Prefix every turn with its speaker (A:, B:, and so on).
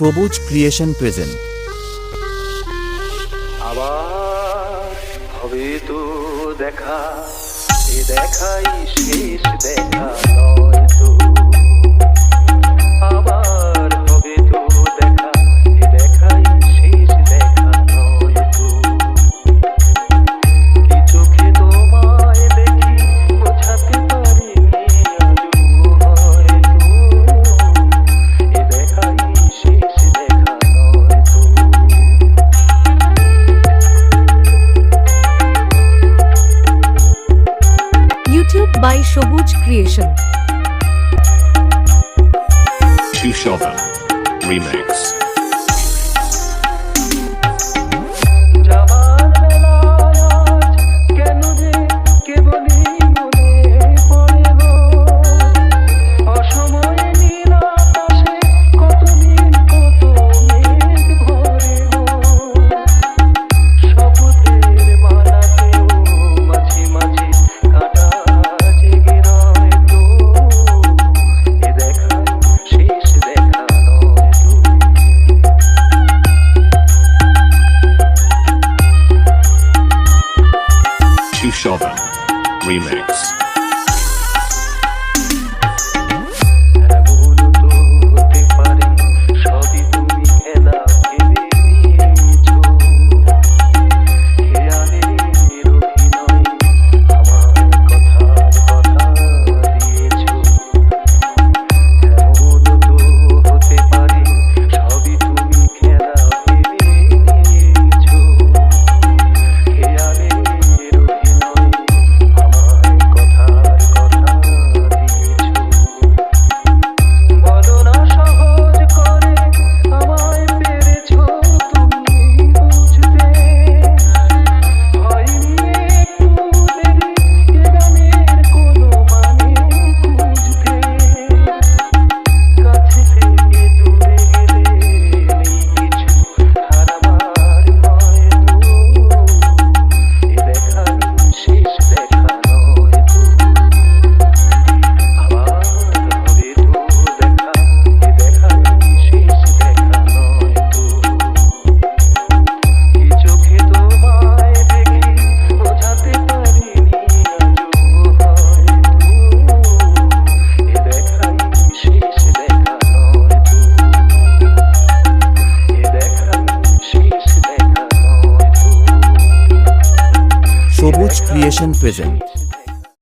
A: সবুজ creation present.
B: আবার হবে তো দেখা, এ দেখাই শেষ দেখা নয় তো। আবার হবে তো দেখা, এ দেখাই শেষ দেখা নয় তো। কি চোখে তোমায় দেখি বোঝাতে পারিনি আজও হয়তো, এ দেখাই শেষ দেখা নয় তো।
C: YouTube by Shobuj Creation.
D: Shushova Remix.
B: যাবার বেলায় আজ কেন যে কেবলই মনে পড়ে গো, অসময়ে নীল আকাশে কত নীল কত মেঘ ভরে গো। শপথের মালাতেও মাঝে মাঝে কাঁটা জেগে রয় তো, এ দেখা শেষ দেখা নয় তো।
D: Shushova Remix.
B: এমন তো হতে পারে সবই তুমি খেলা ভেবে নিয়েছো, খেয়ালের অভিনয় আমার কথার কথা দিয়েছো। এমন তো হতে পারে সবই তুমি খেলা ভেবে নিয়েছো, খেয়ালের অভিনয় আমার কথার কথা দিয়েছো। বলো না সহজ করে আমায় পেরেছো তুমি বুঝতে, হয়নি একটু দেরি এ গানের কোনো মানে খুঁজতে। কাছে থেকে দূরে গেলে নেই কিছু হারাবার ভয় তো, এ দেখাই শেষ দেখা নয় তো। আবার হবে তো দেখা, এ দেখাই শেষ দেখা নয় তো। কি চোখে তোমায় দেখি বোঝাতে পারিনি আজও হয়তো, এ দেখাই শেষ দেখা নয় তো, এ দেখাই শেষ দেখা নয় তো।
A: সবুজ ক্রিয়েশন প্রেজেন্ট।